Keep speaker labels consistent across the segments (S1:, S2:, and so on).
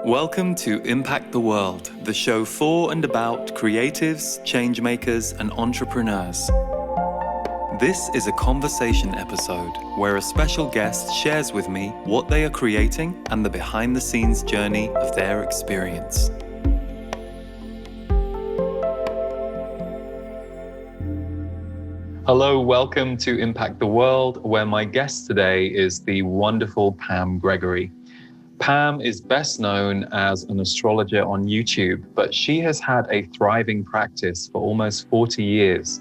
S1: Welcome to Impact the World, the show for and about creatives, changemakers, and entrepreneurs. This is a conversation episode where a special guest shares with me what they are creating and the behind-the-scenes journey of their experience. Hello, welcome to Impact the World, where my guest today is the wonderful Pam Gregory. Pam is best known as an astrologer on YouTube, but she has had a thriving practice for almost 40 years,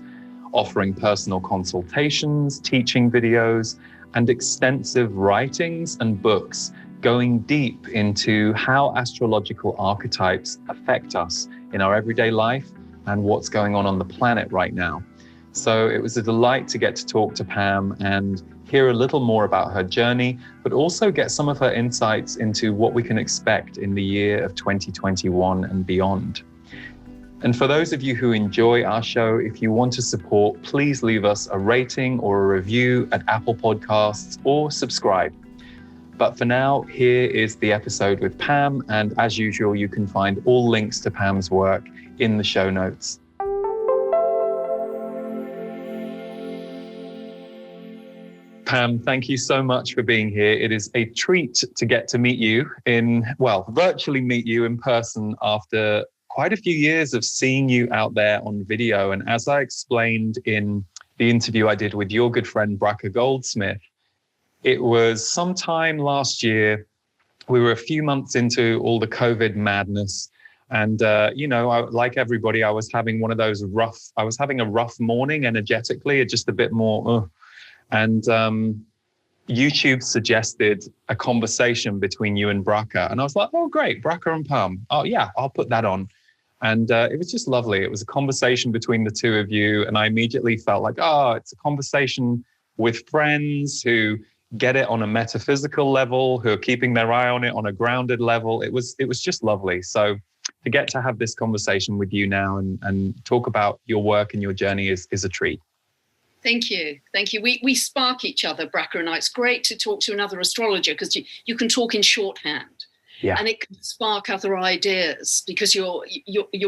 S1: offering personal consultations, teaching videos, and extensive writings and books, going deep into how astrological archetypes affect us in our everyday life and what's going on the planet right now. So it was a delight to get to talk to Pam and hear a little more about her journey, but also get some of her insights into what we can expect in the year of 2021 and beyond. And for those of you who enjoy our show, if you want to support, please leave us a rating or a review at Apple Podcasts or subscribe. But for now, here is the episode with Pam. And as usual, you can find all links to Pam's work in the show notes. Pam, thank you so much for being here. It is a treat to get to meet you virtually meet you in person after quite a few years of seeing you out there on video. And as I explained in the interview I did with your good friend, Braca Goldsmith, it was sometime last year. We were a few months into all the COVID madness. And, like everybody, I was having a rough morning energetically, just a bit more, And YouTube suggested a conversation between you and Braca. And I was like, oh, great, Braca and Pam. Oh, yeah, I'll put that on. And it was just lovely. It was a conversation between the two of you. And I immediately felt like, it's a conversation with friends who get it on a metaphysical level, who are keeping their eye on it on a grounded level. It was just lovely. So to get to have this conversation with you now and talk about your work and your journey is a treat.
S2: Thank you. We spark each other, Braca and I. It's great to talk to another astrologer because you can talk in shorthand, and it can spark other ideas because you're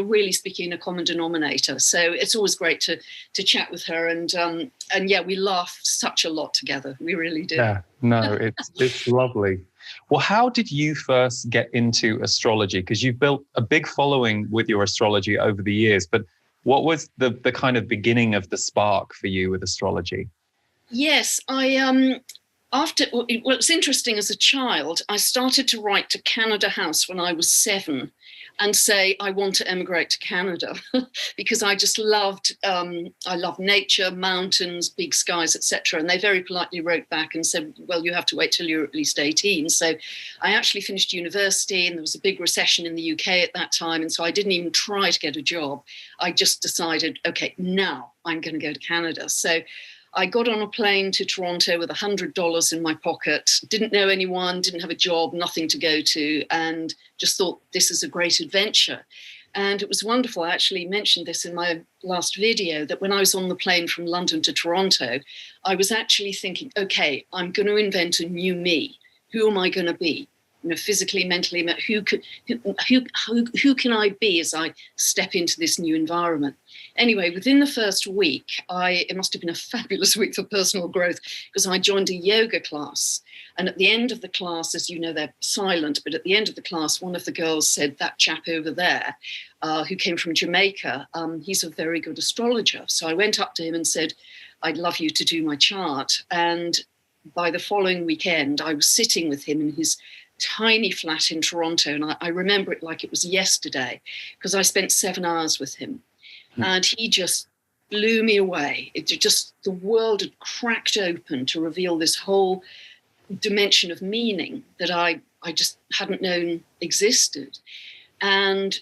S2: really speaking a common denominator. So it's always great to chat with her, and we laugh such a lot together. We really do.
S1: Yeah, no, it's lovely. Well, how did you first get into astrology? Because you've built a big following with your astrology over the years, but what was the kind of beginning of the spark for you with astrology?
S2: Yes, it's interesting. As a child, I started to write to Canada House when I was 7 and say, I want to emigrate to Canada because I just loved nature, mountains, big skies, etc. And they very politely wrote back and said, well, you have to wait till you're at least 18. So I actually finished university and there was a big recession in the UK at that time. And so I didn't even try to get a job. I just decided, okay, now I'm going to go to Canada. So I got on a plane to Toronto with $100 in my pocket, didn't know anyone, didn't have a job, nothing to go to, and just thought this is a great adventure. And it was wonderful. I actually mentioned this in my last video, that when I was on the plane from London to Toronto, I was actually thinking, okay, I'm going to invent a new me. Who am I going to be? Physically, mentally, who can I be as I step into this new environment? Anyway, within the first week, it must have been a fabulous week for personal growth because I joined a yoga class. And at the end of the class, as you know, they're silent, but at the end of the class, one of the girls said, that chap over there, who came from Jamaica, he's a very good astrologer. So I went up to him and said, I'd love you to do my chart. And by the following weekend, I was sitting with him in his tiny flat in Toronto. And I remember it like it was yesterday because I spent 7 hours with him. And he just blew me away. The world had cracked open to reveal this whole dimension of meaning that I just hadn't known existed. And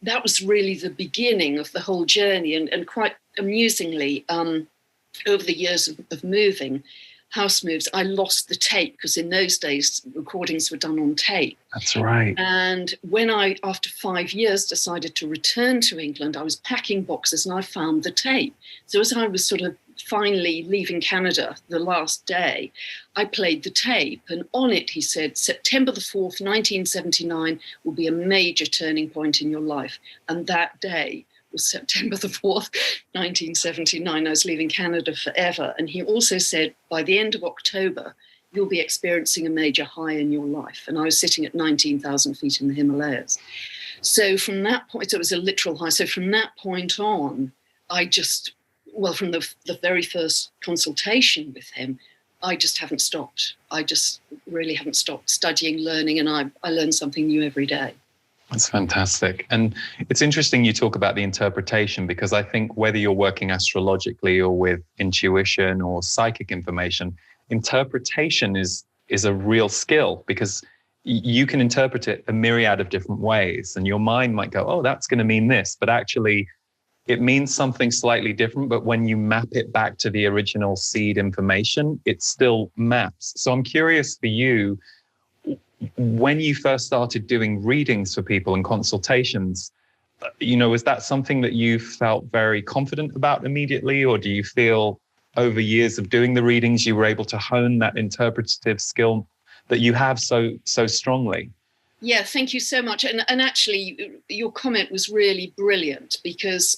S2: that was really the beginning of the whole journey. And quite amusingly, over the years of moving, house moves, I lost the tape because in those days, recordings were done on tape.
S1: That's right.
S2: And when I, after 5 years, decided to return to England, I was packing boxes and I found the tape. So as I was sort of finally leaving Canada the last day, I played the tape, and on it he said, September the 4th, 1979 will be a major turning point in your life. And that day was September the 4th, 1979. I was leaving Canada forever. And he also said, by the end of October, you'll be experiencing a major high in your life. And I was sitting at 19,000 feet in the Himalayas. So from that point, so it was a literal high. So from that point on, from the very first consultation with him, I just haven't stopped. I just really haven't stopped studying, learning, and I learn something new every day.
S1: That's fantastic. And it's interesting you talk about the interpretation, because I think whether you're working astrologically or with intuition or psychic information, interpretation is a real skill, because you can interpret it a myriad of different ways, and your mind might go, oh, that's going to mean this, but actually it means something slightly different. But when you map it back to the original seed information, it still maps. So I'm curious for you, when you first started doing readings for people and consultations, is that something that you felt very confident about immediately, or do you feel over years of doing the readings you were able to hone that interpretative skill that you have so strongly?
S2: Yeah, thank you so much. And actually, your comment was really brilliant, because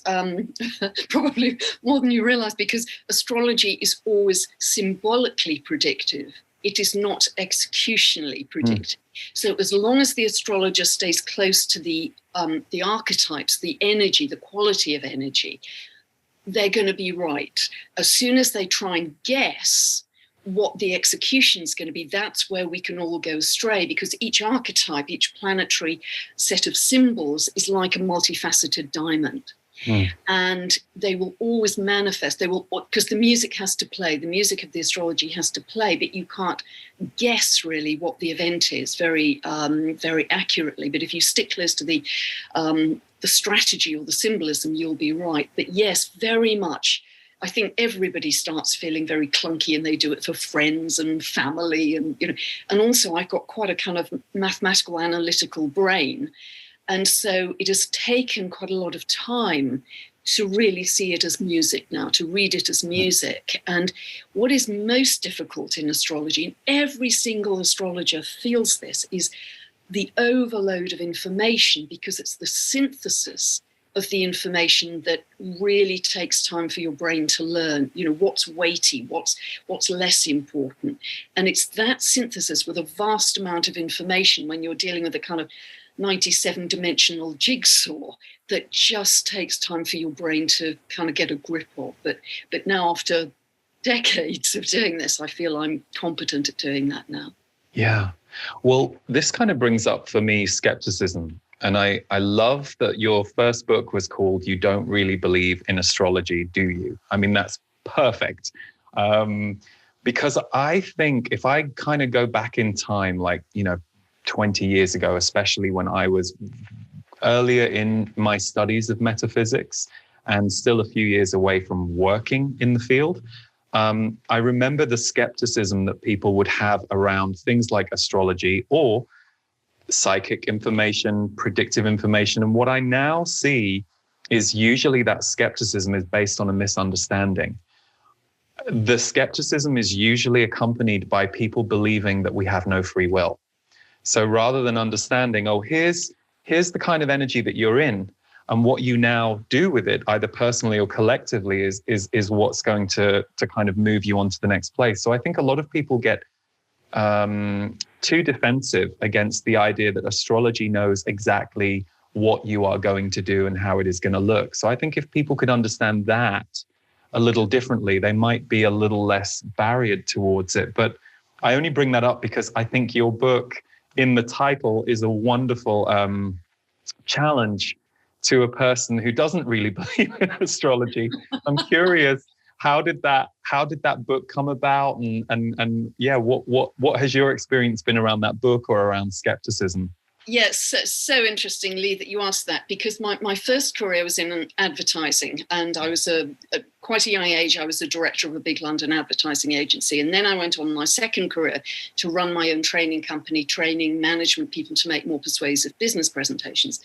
S2: probably more than you realize, because astrology is always symbolically predictive. It is not executionally predictive. So as long as the astrologer stays close to the archetypes, the energy, the quality of energy, they're going to be right. As soon as they try and guess what the execution is going to be, that's where we can all go astray, because each archetype, each planetary set of symbols is like a multifaceted diamond. And they will always manifest. They will, because the music has to play, the music of the astrology has to play, but you can't guess really what the event is very accurately. But if you stick close to the strategy or the symbolism, you'll be right. But yes, very much. I think everybody starts feeling very clunky, and they do it for friends and family, and and also I've got quite a kind of mathematical, analytical brain. And so it has taken quite a lot of time to really see it as music now, to read it as music. And what is most difficult in astrology, and every single astrologer feels this, is the overload of information, because it's the synthesis of the information that really takes time for your brain to learn, what's weighty, what's less important. And it's that synthesis with a vast amount of information, when you're dealing with a kind of 97-dimensional jigsaw, that just takes time for your brain to kind of get a grip of. But now, after decades of doing this, I feel I'm competent at doing that now.
S1: Yeah. Well, this kind of brings up for me skepticism. And I love that your first book was called You Don't Really Believe in Astrology, Do You? I mean, that's perfect. Because I think if I kind of go back in time, 20 years ago, especially when I was earlier in my studies of metaphysics and still a few years away from working in the field, I remember the skepticism that people would have around things like astrology or psychic information, predictive information. And what I now see is usually that skepticism is based on a misunderstanding. The skepticism is usually accompanied by people believing that we have no free will. So rather than understanding, here's the kind of energy that you're in, and what you now do with it, either personally or collectively, is what's going to kind of move you on to the next place. So I think a lot of people get too defensive against the idea that astrology knows exactly what you are going to do and how it is going to look. So I think if people could understand that a little differently, they might be a little less barriered towards it. But I only bring that up because I think your book, in the title, is a wonderful challenge to a person who doesn't really believe in astrology. I'm curious, how did that book come about, and yeah, what has your experience been around that book or around skepticism?
S2: Yes, so interesting, Lee, that you asked that, because my first career was in advertising, and I was at quite a young age, I was the director of a big London advertising agency. And then I went on my second career to run my own training company, training management people to make more persuasive business presentations.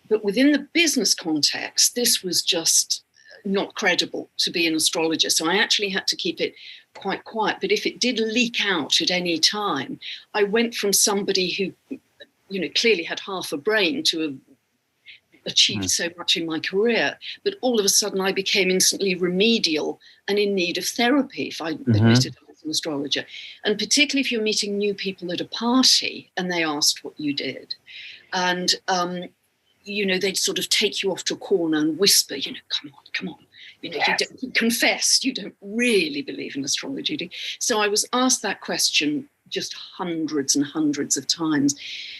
S2: But within the business context, this was just not credible to be an astrologer. So I actually had to keep it quite quiet. But if it did leak out at any time, I went from somebody who, clearly had half a brain to have achieved so much in my career, but all of a sudden I became instantly remedial and in need of therapy if I admitted I was an astrologer. And particularly if you're meeting new people at a party and they asked what you did. And, they'd sort of take you off to a corner and whisper, come on. You confess you don't really believe in astrology. Do you? So I was asked that question just hundreds and hundreds of times.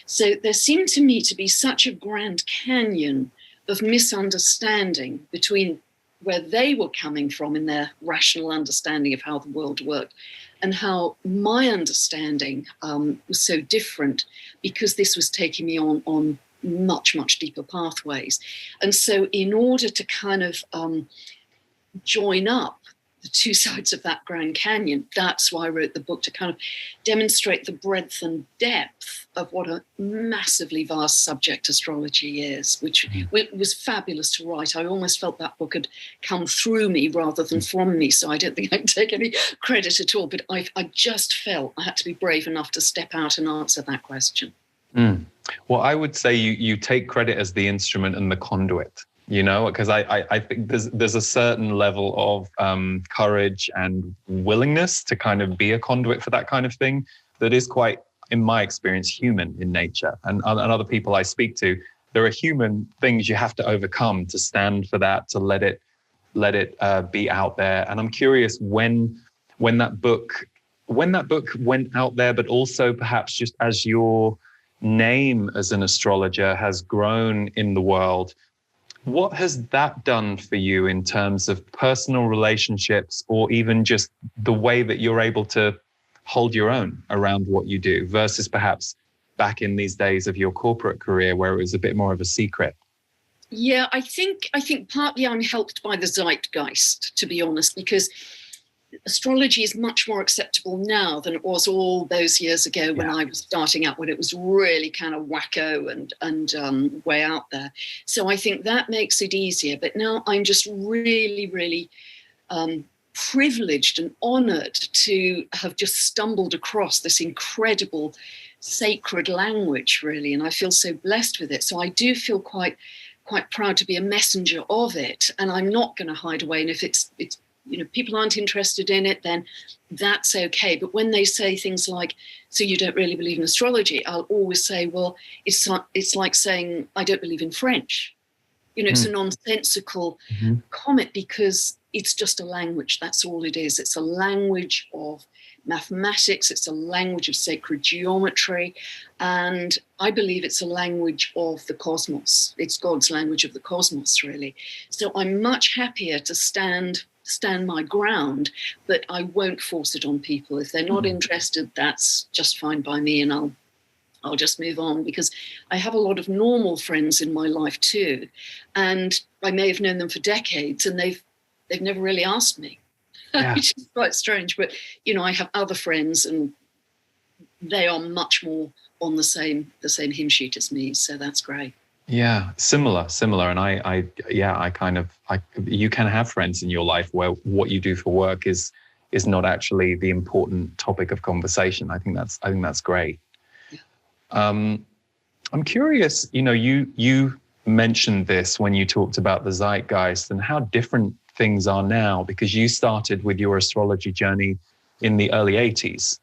S2: So there seemed to me to be such a grand canyon of misunderstanding between where they were coming from in their rational understanding of how the world worked and how my understanding was so different, because this was taking me on much, much deeper pathways. And so in order to kind of join up the two sides of that Grand Canyon, that's why I wrote the book, to kind of demonstrate the breadth and depth of what a massively vast subject astrology is, which was fabulous to write. I almost felt that book had come through me rather than from me, so I don't think I can take any credit at all, but I just felt I had to be brave enough to step out and answer that question.
S1: Well, I would say you take credit as the instrument and the conduit, because I think there's a certain level of courage and willingness to kind of be a conduit for that kind of thing that is quite, in my experience, human in nature. And other people I speak to, there are human things you have to overcome to stand for that, to let it be out there. And I'm curious when that book went out there, but also perhaps just as your name as an astrologer has grown in the world, what has that done for you in terms of personal relationships, or even just the way that you're able to hold your own around what you do versus perhaps back in these days of your corporate career where it was a bit more of a secret?
S2: Yeah, I think partly I'm helped by the zeitgeist, to be honest, because astrology is much more acceptable now than it was all those years ago when I was starting out, when it was really kind of wacko and way out there. So I think that makes it easier. But now I'm just really, really privileged and honoured to have just stumbled across this incredible sacred language, really, and I feel so blessed with it. So I do feel quite proud to be a messenger of it, and I'm not going to hide away. And if it's people aren't interested in it, then that's okay. But when they say things like, so you don't really believe in astrology, I'll always say, well, it's like saying I don't believe in French. It's a nonsensical comment, because it's just a language. That's all it is. It's a language of mathematics. It's a language of sacred geometry. And I believe it's a language of the cosmos. It's God's language of the cosmos, really. So I'm much happier to stand my ground, but I won't force it on people. If they're not interested, that's just fine by me, and I'll just move on, because I have a lot of normal friends in my life too, and I may have known them for decades and they've never really asked me, which is quite strange. But I have other friends and they are much more on the same hymn sheet as me, so that's great.
S1: Yeah, similar. And you can have friends in your life where what you do for work is not actually the important topic of conversation. I think that's great. Yeah. I'm curious, you mentioned this when you talked about the zeitgeist and how different things are now, because you started with your astrology journey in the early 80s.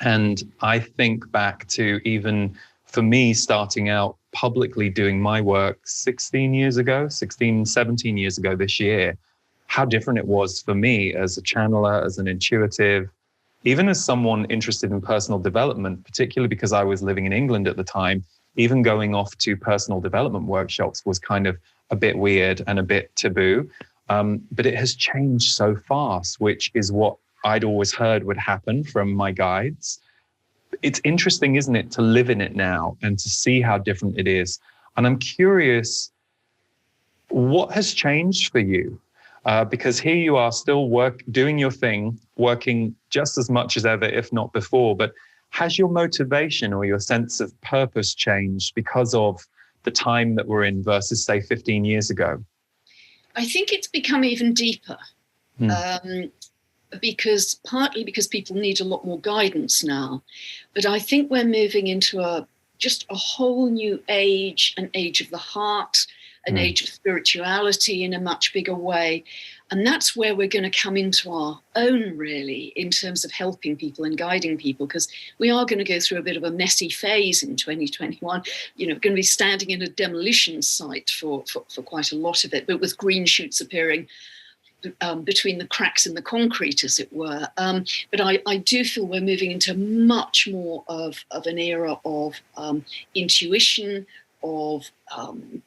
S1: And I think back to, even for me, starting out publicly doing my work 17 years ago this year, how different it was for me as a channeler, as an intuitive, even as someone interested in personal development, particularly because I was living in England at the time. Even going off to personal development workshops was kind of a bit weird and a bit taboo. But it has changed so fast, which is what I'd always heard would happen from my guides. It's interesting, isn't it, to live in it now and to see how different it is. And I'm curious, what has changed for you? Because here you are still doing your thing, working just as much as ever, if not before. But has your motivation or your sense of purpose changed because of the time that we're in versus, say, 15 years ago?
S2: I think it's become even deeper. Partly because people need a lot more guidance now, but I think we're moving into just a whole new age, an age of the heart, an age of spirituality in a much bigger way. And that's where we're going to come into our own, really, in terms of helping people and guiding people, because we are going to go through a bit of a messy phase in 2021. Going to be standing in a demolition site for quite a lot of it, but with green shoots appearing between the cracks in the concrete, as it were. But I do feel we're moving into much more of an era of intuition, of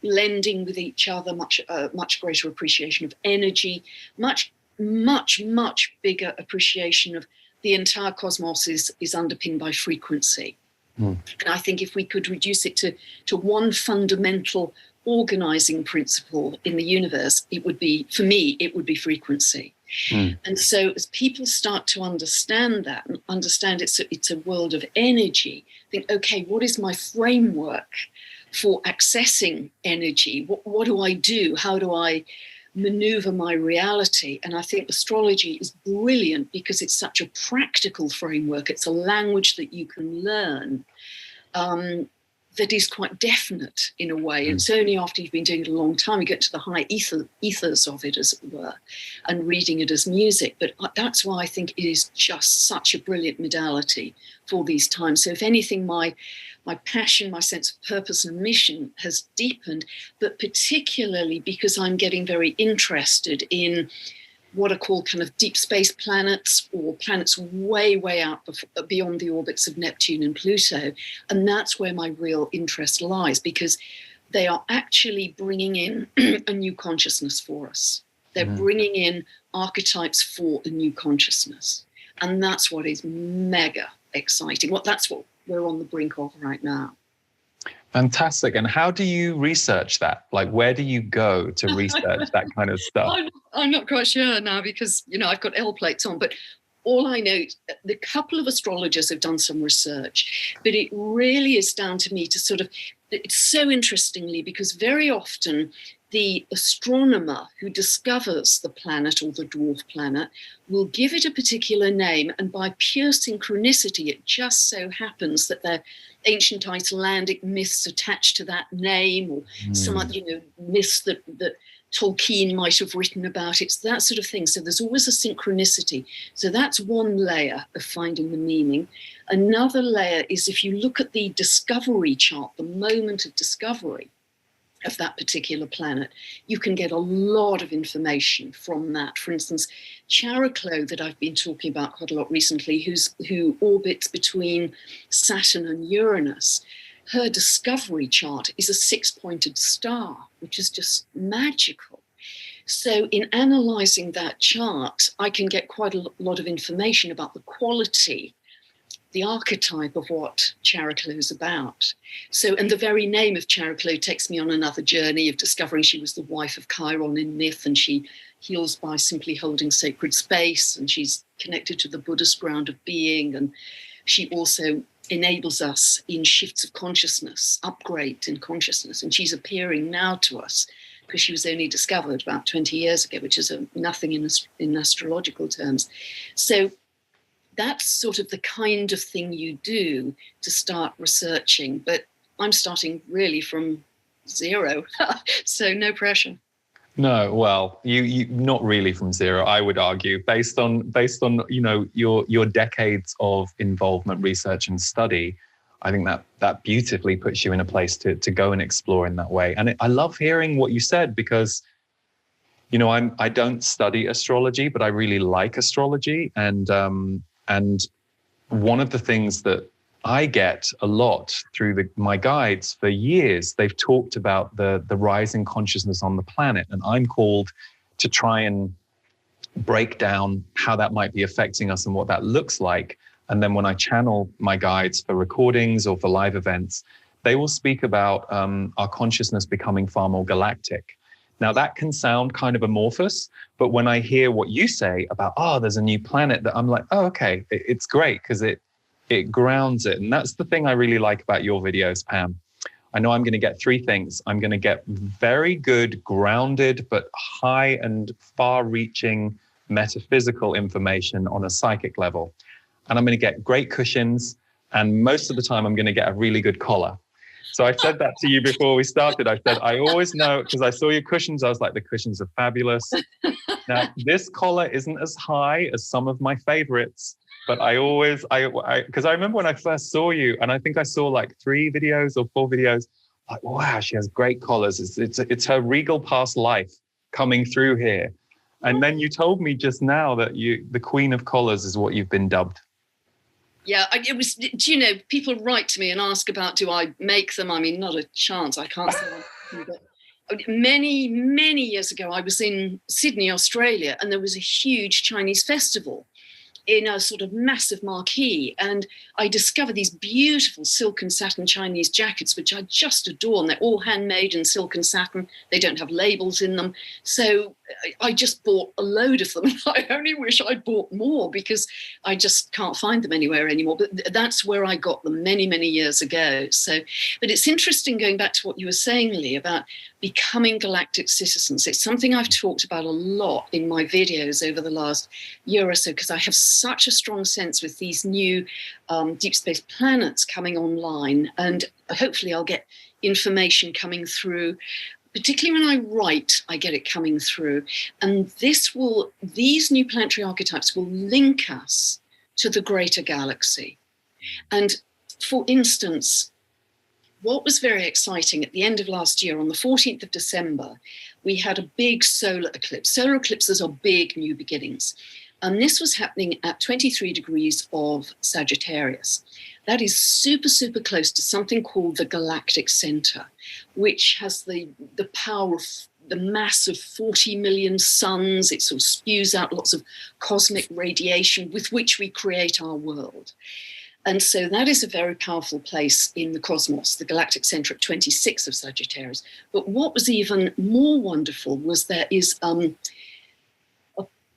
S2: blending with each other, much greater appreciation of energy, much bigger appreciation of the entire cosmos is underpinned by frequency. And I think if we could reduce it to one fundamental organizing principle in the universe, it would be, for me, it would be frequency. And so as people start to understand that and understand it's a world of energy, think, okay, what is my framework for accessing energy? What do I do? How do I maneuver my reality? And I think astrology is brilliant because it's such a practical framework. It's a language that you can learn that is quite definite in a way. And it's only after you've been doing it a long time you get to the high ethers of it, as it were, and reading it as music. But that's why I think it is just such a brilliant modality for these times. So if anything, my passion, my sense of purpose and mission has deepened, but particularly because I'm getting very interested in what are called kind of deep space planets, or planets way, way out beyond the orbits of Neptune and Pluto. And that's where my real interest lies, because they are actually bringing in a new consciousness for us. They're bringing in archetypes for a new consciousness. And that's what is mega exciting. That's what we're on the brink of right now.
S1: Fantastic. And how do you research that? Like, where do you go to research that kind of stuff?
S2: I'm not quite sure now because, I've got L plates on, but all I know, the couple of astrologers have done some research, but it really is down to me to it's so interestingly, because very often the astronomer who discovers the planet or the dwarf planet will give it a particular name, and by pure synchronicity, it just so happens that there are ancient Icelandic myths attached to that name, or some other, myths that Tolkien might have written about. It's that sort of thing. So there's always a synchronicity. So that's one layer of finding the meaning. Another layer is if you look at the discovery chart, the moment of discovery of that particular planet, you can get a lot of information from that. For instance, Chariklo, that I've been talking about quite a lot recently, who orbits between Saturn and Uranus, her discovery chart is a 6-pointed star, which is just magical. So in analysing that chart, I can get quite a lot of information about the quality, the archetype of what Chariklo is about. So, and the very name of Chariklo takes me on another journey of discovering she was the wife of Chiron in myth, and she heals by simply holding sacred space, and she's connected to the Buddhist ground of being, and she also enables us in shifts of consciousness, upgrade in consciousness, and she's appearing now to us because she was only discovered about 20 years ago, which is nothing in astrological terms. So that's sort of the kind of thing you do to start researching, but I'm starting really from zero, so no pressure.
S1: No, well, you not really from zero, I would argue, based on your decades of involvement, research, and study. I think that beautifully puts you in a place to go and explore in that way. And I love hearing what you said, because I don't study astrology, but I really like astrology, and one of the things that I get a lot through my guides for years, they've talked about the rising consciousness on the planet, and I'm called to try and break down how that might be affecting us and what that looks like. And then when I channel my guides for recordings or for live events, they will speak about our consciousness becoming far more galactic. Now that can sound kind of amorphous, but when I hear what you say about, there's a new planet, that I'm like, okay, it's great, because it grounds it. And that's the thing I really like about your videos, Pam. I know I'm going to get three things. I'm going to get very good, grounded, but high and far-reaching metaphysical information on a psychic level. And I'm going to get great cushions. And most of the time, I'm going to get a really good collar. So I said that to you before we started. I said, I always know, because I saw your cushions, I was like, the cushions are fabulous. Now, this collar isn't as high as some of my favorites, but because I remember when I first saw you, and I think I saw like 3 videos or 4 videos, like, wow, she has great collars. It's her regal past life coming through here. And then you told me just now that the Queen of Collars is what you've been dubbed.
S2: Yeah, it was, do you know, people write to me and ask about, do I make them? I mean, not a chance. I can't say that. But many, many years ago, I was in Sydney, Australia, and there was a huge Chinese festival in a sort of massive marquee. And I discovered these beautiful silk and satin Chinese jackets, which I just adore. And they're all handmade in silk and satin. They don't have labels in them. So I just bought a load of them. I only wish I'd bought more because I just can't find them anywhere anymore. But that's where I got them many, many years ago. So, but it's interesting going back to what you were saying, Lee, about becoming galactic citizens. It's something I've talked about a lot in my videos over the last year or so, because I have such a strong sense with these new deep space planets coming online, and hopefully I'll get information coming through. Particularly when I write, I get it coming through. And these new planetary archetypes will link us to the greater galaxy. And for instance, what was very exciting at the end of last year, on the 14th of December, we had a big solar eclipse. Solar eclipses are big new beginnings. And this was happening at 23 degrees of Sagittarius. That is super, super close to something called the galactic center, which has the power of the mass of 40 million suns. It sort of spews out lots of cosmic radiation with which we create our world. And so that is a very powerful place in the cosmos, the galactic center at 26 of Sagittarius. But what was even more wonderful was there is a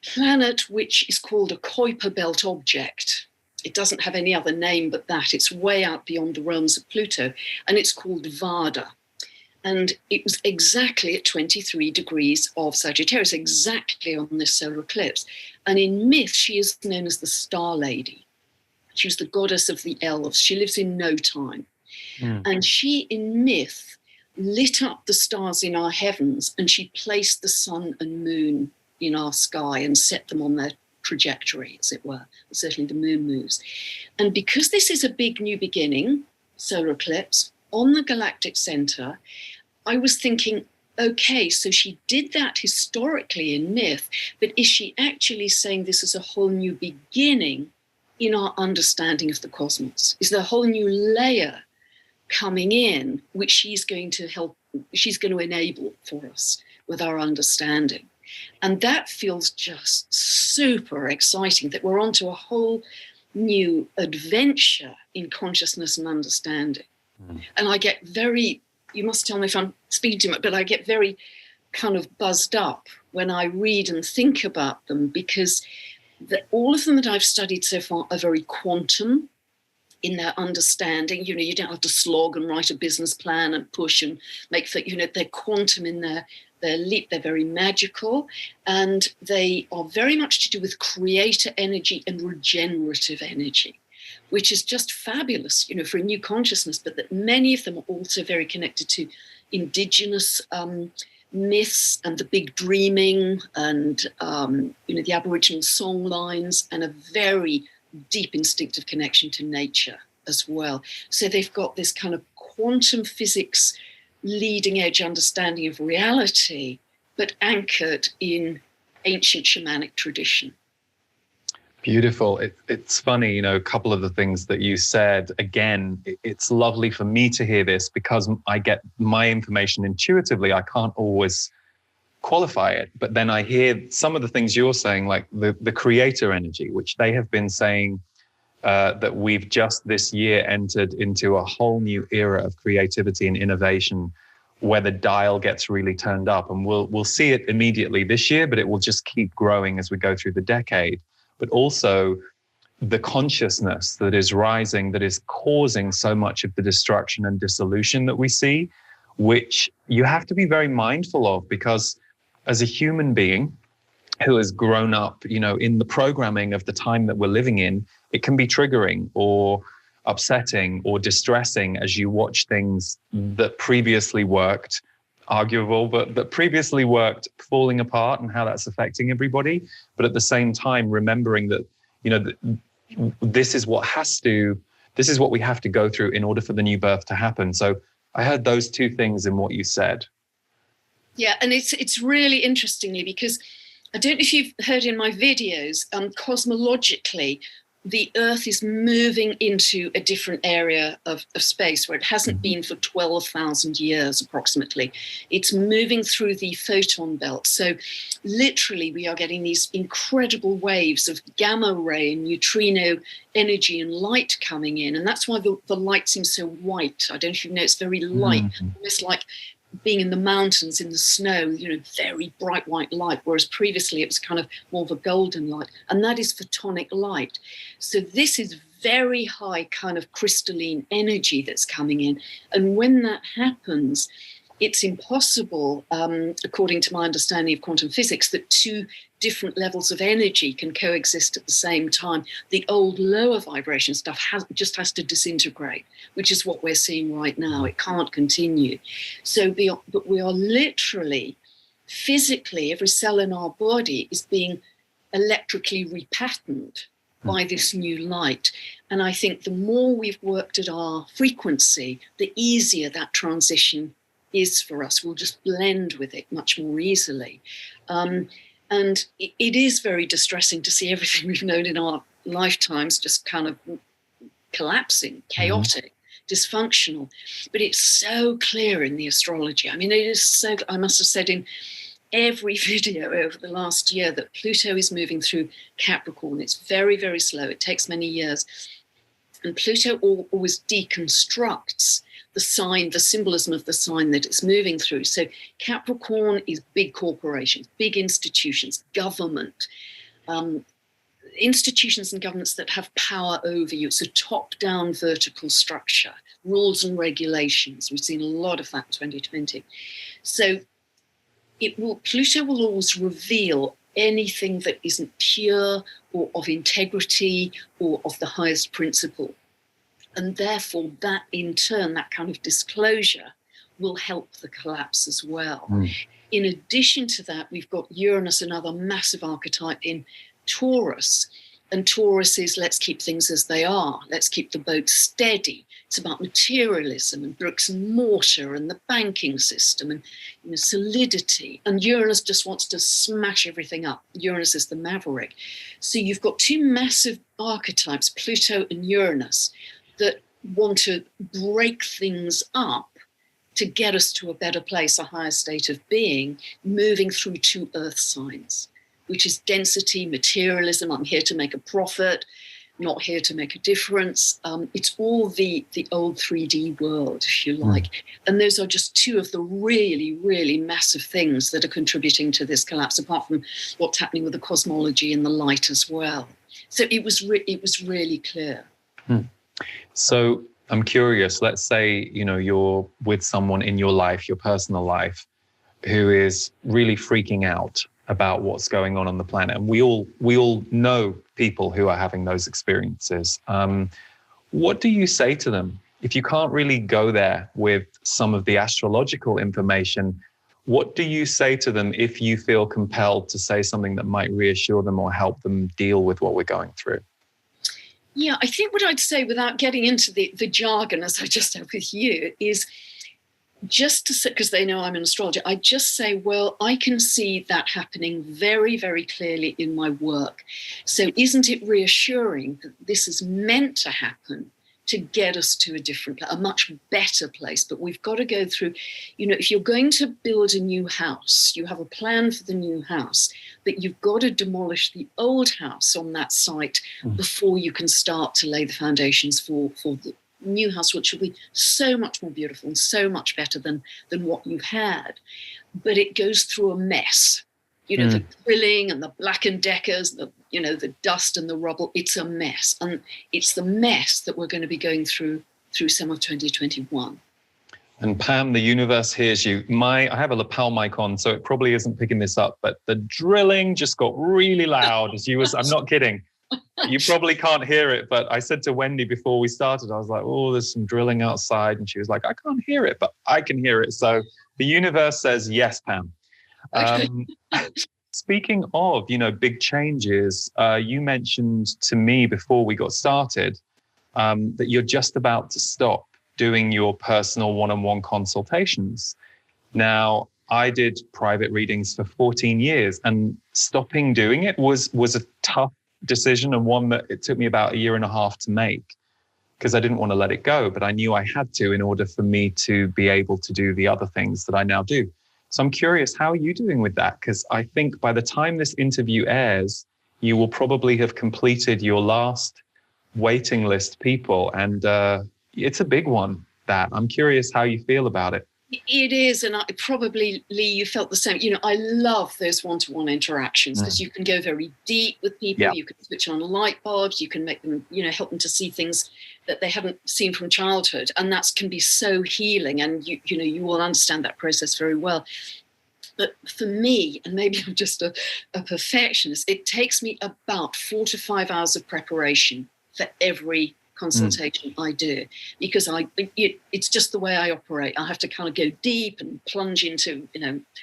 S2: planet which is called a Kuiper belt object. It doesn't have any other name but that. It's way out beyond the realms of Pluto, and it's called Vada. And it was exactly at 23 degrees of Sagittarius, exactly on this solar eclipse. And in myth, she is known as the Star Lady. She was the goddess of the elves. She lives in no time. And she, in myth, lit up the stars in our heavens, and she placed the sun and moon in our sky and set them on their trajectory, as it were. Certainly the moon moves. And because this is a big new beginning, solar eclipse, on the galactic center, I was thinking, okay, so she did that historically in myth, but is she actually saying this is a whole new beginning in our understanding of the cosmos? Is there a whole new layer coming in, which she's going to enable for us with our understanding? And that feels just super exciting, that we're onto a whole new adventure in consciousness and understanding. And I get very, you must tell me if I'm speaking too much, but I get very kind of buzzed up when I read and think about them, because all of them that I've studied so far are very quantum in their understanding. You know, you don't have to slog and write a business plan and push and make, they're quantum in their leap. They're very magical, and they are very much to do with creator energy and regenerative energy, which is just fabulous, for a new consciousness. But that many of them are also very connected to indigenous myths and the big dreaming and, the Aboriginal song lines, and a very deep instinctive connection to nature as well. So they've got this kind of quantum physics leading edge understanding of reality, but anchored in ancient shamanic tradition.
S1: Beautiful. It's funny, a couple of the things that you said, again, it's lovely for me to hear this because I get my information intuitively. I can't always qualify it, but then I hear some of the things you're saying, like the creator energy, which they have been saying that we've just this year entered into a whole new era of creativity and innovation where the dial gets really turned up, and we'll see it immediately this year, but it will just keep growing as we go through the decade. But also the consciousness that is rising, that is causing so much of the destruction and dissolution that we see, which you have to be very mindful of, because as a human being who has grown up, in the programming of the time that we're living in, it can be triggering or upsetting or distressing as you watch things that previously worked, arguable, but that previously worked, falling apart, and how that's affecting everybody. But at the same time, remembering that, this is what we have to go through in order for the new birth to happen. So I heard those two things in what you said.
S2: Yeah, and it's really interestingly, because I don't know if you've heard in my videos, cosmologically, the Earth is moving into a different area of space where it hasn't been for 12,000 years approximately. It's moving through the photon belt. So literally we are getting these incredible waves of gamma ray and neutrino energy and light coming in. And that's why the light seems so white. I don't know if you know, it's very light, almost like being in the mountains, in the snow, very bright white light, whereas previously it was kind of more of a golden light, and that is photonic light. So this is very high kind of crystalline energy that's coming in. And when that happens, it's impossible, according to my understanding of quantum physics, that two different levels of energy can coexist at the same time. The old lower vibration stuff just has to disintegrate, which is what we're seeing right now. It can't continue. But we are literally, physically, every cell in our body is being electrically repatterned by this new light. And I think the more we've worked at our frequency, the easier that transition is for us. We'll just blend with it much more easily. And it is very distressing to see everything we've known in our lifetimes just kind of collapsing, chaotic, dysfunctional. But it's so clear in the astrology. I mean, it is so, I must have said in every video over the last year that Pluto is moving through Capricorn. It's very, very slow. It takes many years. And Pluto always deconstructs the sign, the symbolism of the sign that it's moving through. So Capricorn is big corporations, big institutions, government, institutions and governments that have power over you. It's a top-down vertical structure, rules and regulations. We've seen a lot of that in 2020. So Pluto will always reveal anything that isn't pure or of integrity or of the highest principle. And therefore, that in turn, that kind of disclosure will help the collapse as well. In addition to that, we've got Uranus, another massive archetype in Taurus. And Taurus is, let's keep things as they are. Let's keep the boat steady. It's about materialism and bricks and mortar and the banking system and solidity. And Uranus just wants to smash everything up. Uranus is the maverick. So you've got two massive archetypes, Pluto and Uranus, that want to break things up to get us to a better place, a higher state of being, moving through two earth signs, which is density, materialism. I'm here to make a profit, not here to make a difference. It's all the old 3D world, if you like. And those are just two of the really, really massive things that are contributing to this collapse, apart from what's happening with the cosmology and the light as well. So it was really clear.
S1: So I'm curious, let's say, you're with someone in your life, your personal life, who is really freaking out about what's going on the planet. And we all know people who are having those experiences. What do you say to them? If you can't really go there with some of the astrological information, what do you say to them if you feel compelled to say something that might reassure them or help them deal with what we're going through?
S2: Yeah, I think what I'd say, without getting into the jargon as I just have with you, is just to say, because they know I'm an astrologer, I just say, well, I can see that happening very, very clearly in my work. So isn't it reassuring that this is meant to happen to get us to a much better place? But we've got to go through, if you're going to build a new house, you have a plan for the new house, but you've got to demolish the old house on that site before you can start to lay the foundations for the new house, which will be so much more beautiful and so much better than what you've had. But it goes through a mess. The drilling and the Black and Deckers, the dust and the rubble. It's a mess. And it's the mess that we're going to be going through some of 2021.
S1: And Pam, the universe hears you. I have a lapel mic on, so it probably isn't picking this up, but the drilling just got really loud I'm not kidding. You probably can't hear it, but I said to Wendy before we started, I was like, oh, there's some drilling outside. And she was like, I can't hear it, but I can hear it. So the universe says, yes, Pam.
S2: Okay.
S1: Speaking of, big changes, you mentioned to me before we got started that you're just about to stop doing your personal one-on-one consultations. Now, I did private readings for 14 years, and stopping doing it was a tough decision, and one that it took me about a year and a half to make, because I didn't want to let it go, but I knew I had to in order for me to be able to do the other things that I now do. So I'm curious, how are you doing with that? Because I think by the time this interview airs, you will probably have completed your last waiting list people, and it's a big one. That I'm curious how you feel about it.
S2: It is, and probably, Lee, you felt the same. I love those one-to-one interactions because you can go very deep with people. Yeah. You can switch on light bulbs. You can make them, help them to see things that they haven't seen from childhood, and that can be so healing. And you will understand that process very well. But for me, and maybe I'm just a perfectionist, it takes me about 4 to 5 hours of preparation for every consultation I do, because it's just the way I operate. I have to kind of go deep and plunge into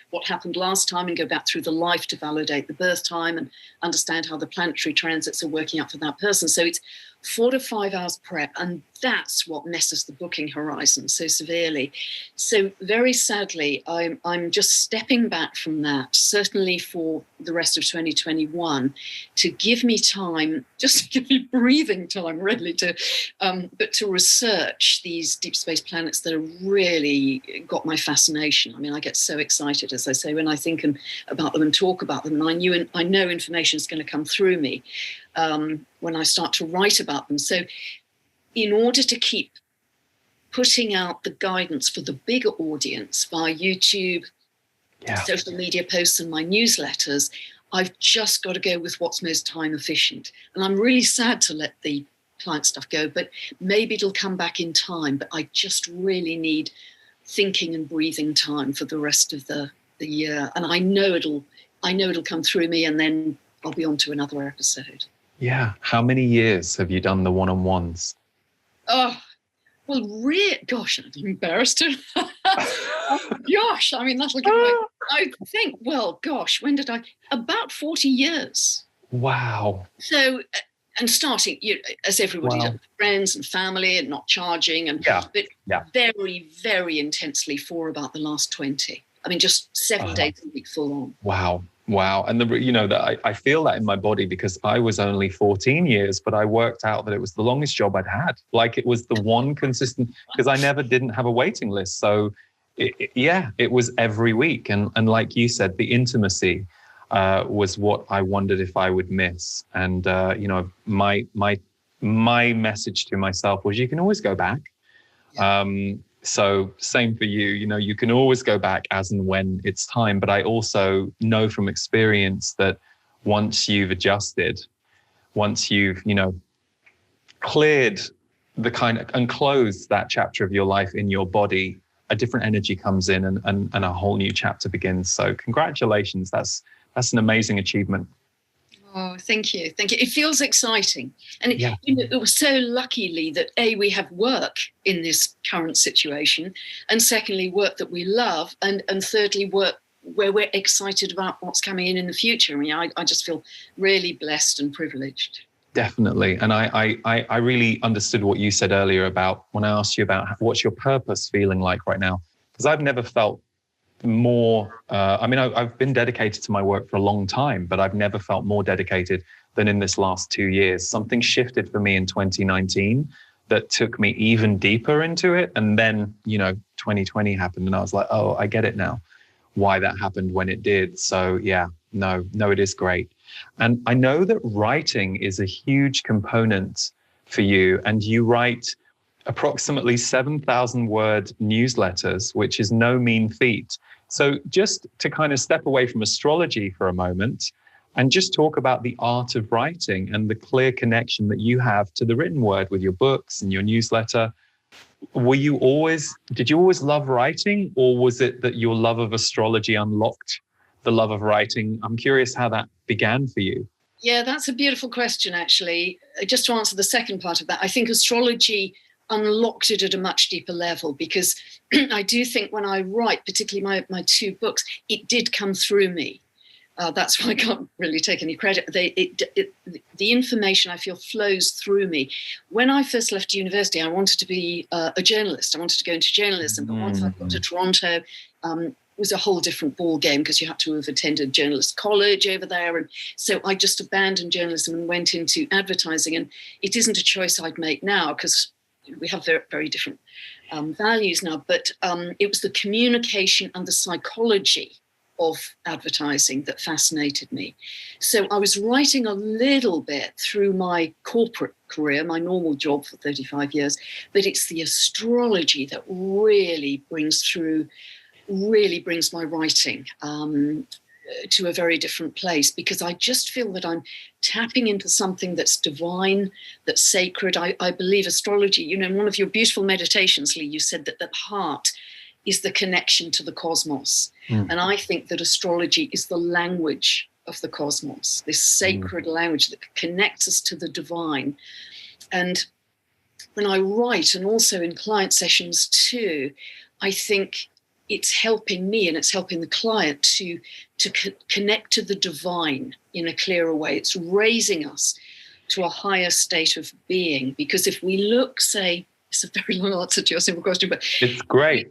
S2: what happened last time and go back through the life to validate the birth time and understand how the planetary transits are working out for that person. So it's 4 to 5 hours prep, and that's what messes the booking horizon so severely. So very sadly, I'm just stepping back from that, certainly for the rest of 2021, to give me time, just to give me breathing time, really, but to research these deep space planets that have really got my fascination. I mean, I get so excited, as I say, when I think about them and talk about them, and I know information is going to come through me when I start to write about them. So in order to keep putting out the guidance for the bigger audience via YouTube, social media posts and my newsletters, I've just got to go with what's most time efficient. And I'm really sad to let the client stuff go, but maybe it'll come back in time. But I just really need thinking and breathing time for the rest of the year. And I know it'll come through me, and then I'll be on to another episode.
S1: Yeah. How many years have you done the one-on-ones?
S2: Oh, well, gosh, I'm embarrassed. Gosh, I mean, that'll give me, I think, well, gosh, when did about 40 years.
S1: Wow.
S2: So, and starting, as everybody does, friends and family and not charging, but very, very intensely for about the last 20. I mean, just 7 days a week full on.
S1: Wow. And I feel that in my body, because I was only 14 years, but I worked out that it was the longest job I'd had. Like, it was the one consistent, because I didn't have a waiting list. So it was every week. And like you said, the intimacy was what I wondered if I would miss. And, my message to myself was, you can always go back. So same for you, you can always go back as and when it's time. But I also know from experience that once you've adjusted, once you've, cleared the kind of and closed that chapter of your life in your body, a different energy comes in and a whole new chapter begins. So congratulations. That's an amazing achievement.
S2: Oh, thank you. It feels exciting. And it was so luckily that we have work in this current situation, and secondly, work that we love, and thirdly, work where we're excited about what's coming in the future. I mean, I just feel really blessed and privileged.
S1: Definitely. And I really understood what you said earlier about when I asked you about what's your purpose feeling like right now, because I've never felt more, I've been dedicated to my work for a long time, but I've never felt more dedicated than in this last 2 years. Something shifted for me in 2019 that took me even deeper into it. And then, 2020 happened, and I was like, oh, I get it now, why that happened when it did. So it is great. And I know that writing is a huge component for you, and you write approximately 7,000 word newsletters, which is no mean feat. So just to kind of step away from astrology for a moment and just talk about the art of writing and the clear connection that you have to the written word with your books and your newsletter. Did you always love writing, or was it that your love of astrology unlocked the love of writing? I'm curious how that began for you.
S2: Yeah, that's a beautiful question, actually. Just to answer the second part of that, I think astrology unlocked it at a much deeper level, because I do think when I write, particularly my two books, it did come through me. That's why I can't really take any credit. The information, I feel, flows through me. When I first left university, I wanted to be a journalist. I wanted to go into journalism. But once I got to Toronto, it was a whole different ball game, because you had to have attended journalist college over there. And so I just abandoned journalism and went into advertising. And it isn't a choice I'd make now, because we have very, very different values now. But it was the communication and the psychology of advertising that fascinated me. So I was writing a little bit through my corporate career, my normal job for 35 years, but it's the astrology that really brings my writing to a very different place, because I just feel that I'm tapping into something that's divine, that's sacred. I believe astrology, in one of your beautiful meditations, Lee, you said that the heart is the connection to the cosmos. And I think that astrology is the language of the cosmos, this sacred language that connects us to the divine. And when I write, and also in client sessions too, I think it's helping me and it's helping the client to connect to the divine in a clearer way. It's raising us to a higher state of being. Because if we look, say, it's a very long answer to your simple question, but
S1: it's great.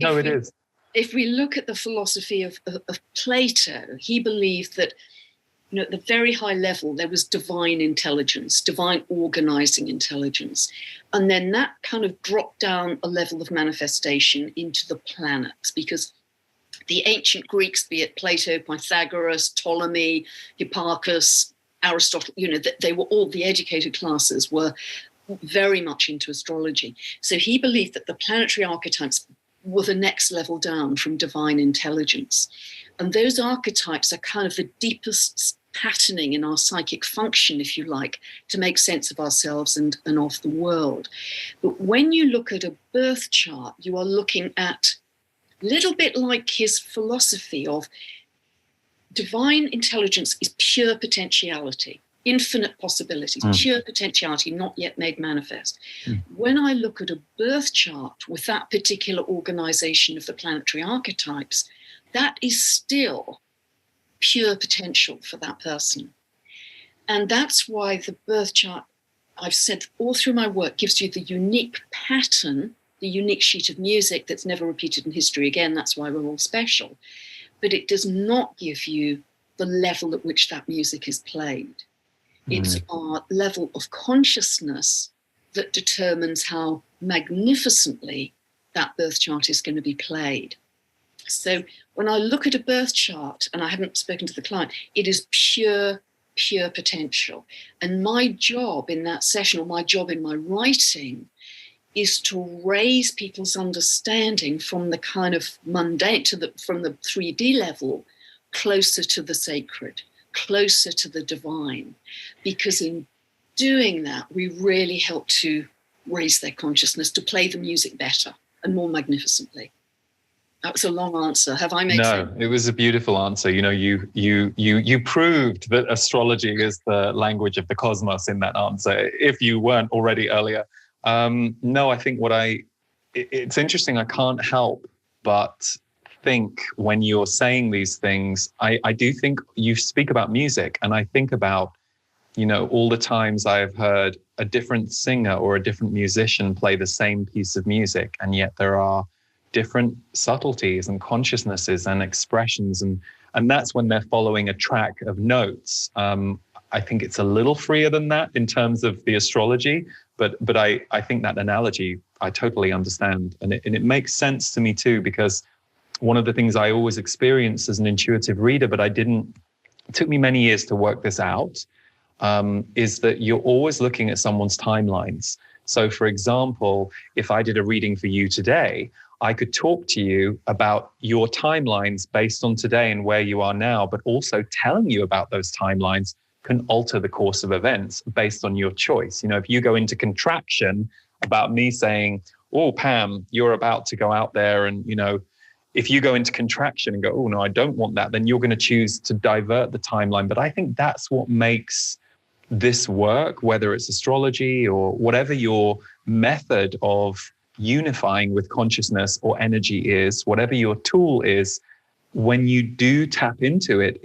S1: No, it is.
S2: If we look at the philosophy of Plato, he believed that, at the very high level, there was divine intelligence, divine organizing intelligence. And then that kind of dropped down a level of manifestation into the planets, because the ancient Greeks, be it Plato, Pythagoras, Ptolemy, Hipparchus, Aristotle, they were all, the educated classes were very much into astrology. So he believed that the planetary archetypes were the next level down from divine intelligence. And those archetypes are kind of the deepest patterning in our psychic function, if you like, to make sense of ourselves and of the world. But when you look at a birth chart, you are looking at a little bit like his philosophy of divine intelligence is pure potentiality. Infinite possibilities, pure potentiality, not yet made manifest. When I look at a birth chart with that particular organization of the planetary archetypes, that is still pure potential for that person. And that's why the birth chart, I've said all through my work, gives you the unique pattern, the unique sheet of music that's never repeated in history again. That's why we're all special. But it does not give you the level at which that music is played. It's our level of consciousness that determines how magnificently that birth chart is going to be played. So when I look at a birth chart, and I haven't spoken to the client, it is pure potential. And my job in that session, or my job in my writing, is to raise people's understanding from the kind of mundane from the 3D level closer to the sacred, closer to the divine, because in doing that, we really help to raise their consciousness, to play the music better and more magnificently. That was a long answer. Have I made sense?
S1: No, it was a beautiful answer. You proved that astrology is the language of the cosmos in that answer, if you weren't already earlier. No, I think it's interesting. I can't help but think when you're saying these things, I do think you speak about music, and I think about, all the times I've heard a different singer or a different musician play the same piece of music, and yet there are different subtleties and consciousnesses and expressions, and that's when they're following a track of notes. I think it's a little freer than that in terms of the astrology, but I think that analogy I totally understand, and it makes sense to me too, because one of the things I always experienced as an intuitive reader, but it took me many years to work this out, is that you're always looking at someone's timelines. So for example, if I did a reading for you today, I could talk to you about your timelines based on today and where you are now, but also telling you about those timelines can alter the course of events based on your choice. If you go into contraction about me saying, oh, Pam, you're about to go out there and, if you go into contraction and go, oh, no, I don't want that, then you're going to choose to divert the timeline. But I think that's what makes this work, whether it's astrology or whatever your method of unifying with consciousness or energy is, whatever your tool is, when you do tap into it,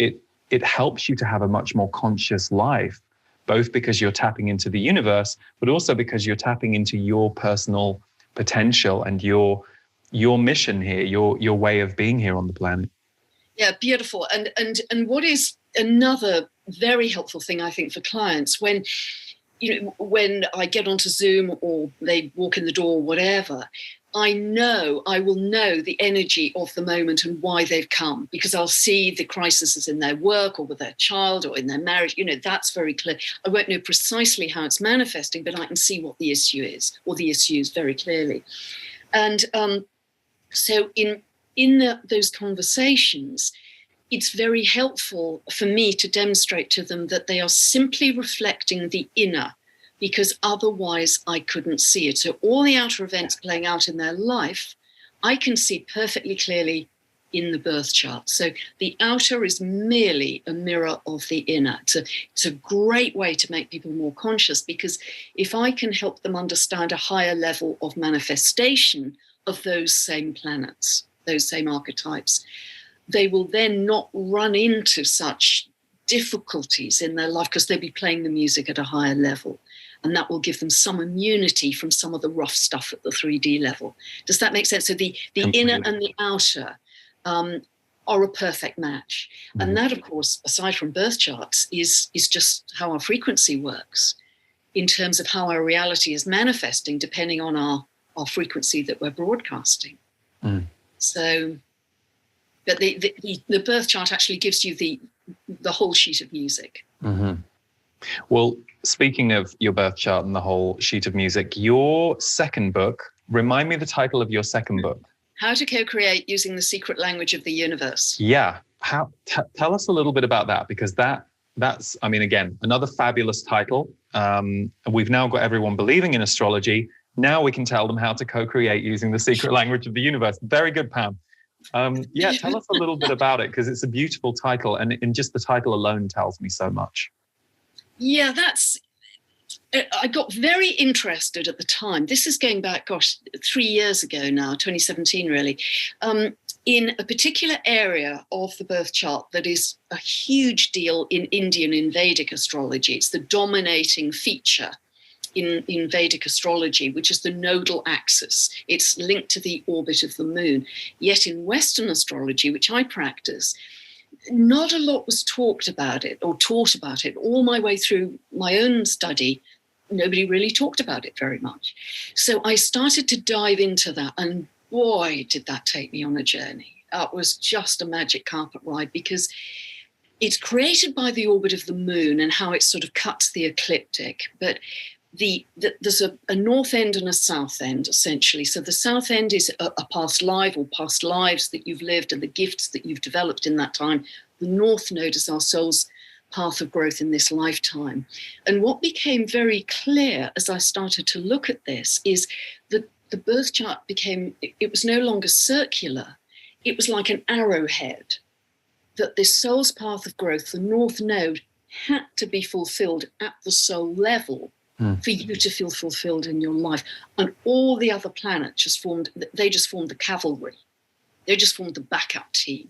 S1: it helps you to have a much more conscious life, both because you're tapping into the universe, but also because you're tapping into your personal potential and your mission here, your way of being here on the planet.
S2: Yeah, beautiful. And what is another very helpful thing, I think, for clients when I get onto Zoom or they walk in the door or whatever, I will know the energy of the moment and why they've come, because I'll see the crises in their work or with their child or in their marriage. That's very clear. I won't know precisely how it's manifesting, but I can see what the issue is, or the issues very clearly. And so in those conversations, it's very helpful for me to demonstrate to them that they are simply reflecting the inner, because otherwise I couldn't see it. So all the outer events playing out in their life, I can see perfectly clearly in the birth chart. So the outer is merely a mirror of the inner. It's a great way to make people more conscious, because if I can help them understand a higher level of manifestation of those same planets, those same archetypes, they will then not run into such difficulties in their life because they'll be playing the music at a higher level. And that will give them some immunity from some of the rough stuff at the 3D level. Does that make sense? So the inner and the outer are a perfect match. Mm-hmm. And that, of course, aside from birth charts, is just how our frequency works in terms of how our reality is manifesting depending on our frequency that we're broadcasting. Mm. So, but the birth chart actually gives you the whole sheet of music.
S1: Mm-hmm. Well, speaking of your birth chart and the whole sheet of music, your second book, remind me the title of your second book.
S2: How to Co-Create Using the Secret Language of the Universe.
S1: Yeah. Tell us a little bit about that, because that's, I mean, again, another fabulous title. We've now got everyone believing in astrology. Now we can tell them how to co-create using the secret language of the universe. Very good, Pam. Tell us a little bit about it, because it's a beautiful title, and in just the title alone tells me so much.
S2: Yeah, I got very interested at the time. This is going back, 3 years ago now, 2017 really, in a particular area of the birth chart that is a huge deal in Indian and Vedic astrology. It's the dominating feature in Vedic astrology, which is the nodal axis. It's linked to the orbit of the moon. Yet in Western astrology, which I practice, not a lot was talked about it or taught about it. All my way through my own study, nobody really talked about it very much. So I started to dive into that, and boy, did that take me on a journey. It was just a magic carpet ride, because it's created by the orbit of the moon and how it sort of cuts the ecliptic. But there's a north end and a south end, essentially. So the south end is a past life or past lives that you've lived and the gifts that you've developed in that time. The north node is our soul's path of growth in this lifetime. And what became very clear as I started to look at this is that the birth chart it was no longer circular. It was like an arrowhead, that this soul's path of growth, the north node, had to be fulfilled at the soul level for you to feel fulfilled in your life. And all the other planets just formed the cavalry. They just formed the backup team.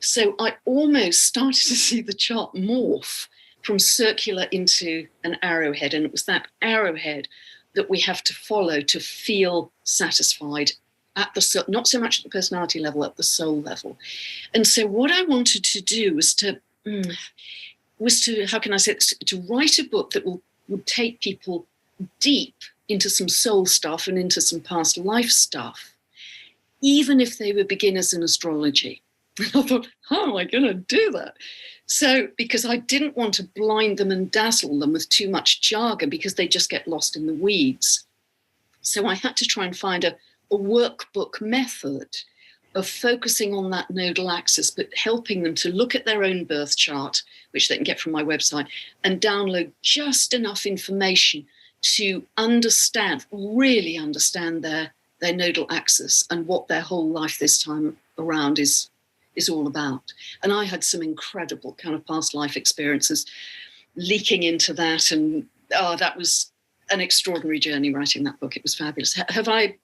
S2: So I almost started to see the chart morph from circular into an arrowhead. And it was that arrowhead that we have to follow to feel satisfied at the soul, not so much at the personality level, at the soul level. And so what I wanted to do was to how can I say it, to write a book that would take people deep into some soul stuff and into some past life stuff, even if they were beginners in astrology. I thought, how am I going to do that? So, because I didn't want to blind them and dazzle them with too much jargon, because they just get lost in the weeds. So I had to try and find a a workbook method of focusing on that nodal axis, but helping them to look at their own birth chart, which they can get from my website, and download just enough information to understand, really understand their nodal axis and what their whole life this time around is all about. And I had some incredible kind of past life experiences leaking into that. And that was an extraordinary journey writing that book. It was fabulous. Have I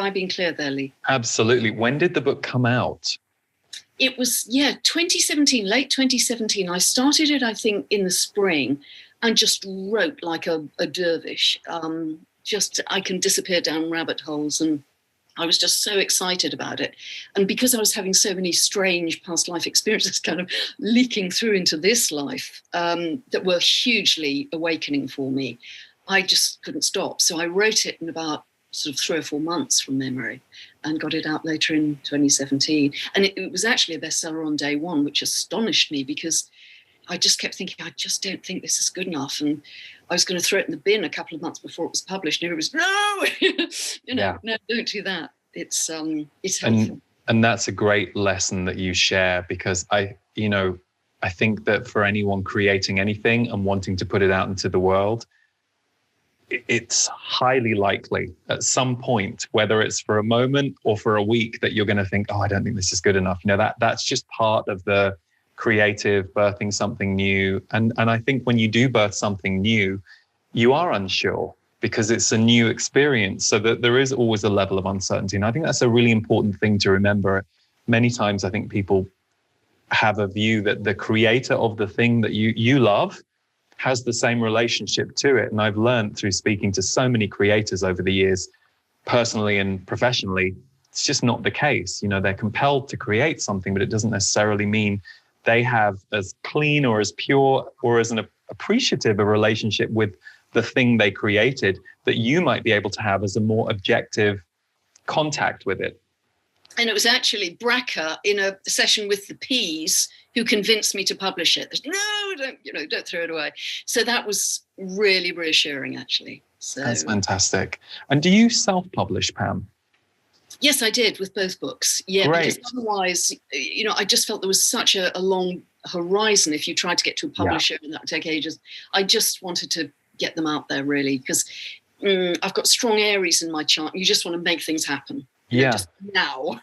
S2: been clear there, Lee?
S1: Absolutely. When did the book come out?
S2: It was, 2017, late 2017. I started it, I think, in the spring and just wrote like a dervish. I can disappear down rabbit holes, and I was just so excited about it. And because I was having so many strange past life experiences kind of leaking through into this life that were hugely awakening for me, I just couldn't stop. So I wrote it in about sort of 3 or 4 months from memory and got it out later in 2017. And it was actually a bestseller on day one, which astonished me because I just kept thinking, I just don't think this is good enough. And I was going to throw it in the bin a couple of months before it was published. And it was, no, no, don't do that. It's helpful.
S1: And that's a great lesson that you share, because I think that for anyone creating anything and wanting to put it out into the world, it's highly likely at some point, whether it's for a moment or for a week, that you're going to think, I don't think this is good enough. That's just part of the creative birthing something new. And I think when you do birth something new, you are unsure because it's a new experience. So that there is always a level of uncertainty. And I think that's a really important thing to remember. Many times I think people have a view that the creator of the thing that you love has the same relationship to it. And I've learned through speaking to so many creators over the years, personally and professionally, it's just not the case. They're compelled to create something, but it doesn't necessarily mean they have as clean or as pure or as an appreciative a relationship with the thing they created that you might be able to have as a more objective contact with it.
S2: And it was actually Bracker in a session with the Peas who convinced me to publish it. No, don't throw it away. So that was really reassuring, actually. So
S1: that's fantastic. And do you self-publish, Pam?
S2: Yes, I did with both books. Yeah,
S1: great.
S2: Because otherwise, I just felt there was such a long horizon if you tried to get to a publisher, and that would take ages. I just wanted to get them out there, really, because I've got strong Aries in my chart. You just want to make things happen. Just now.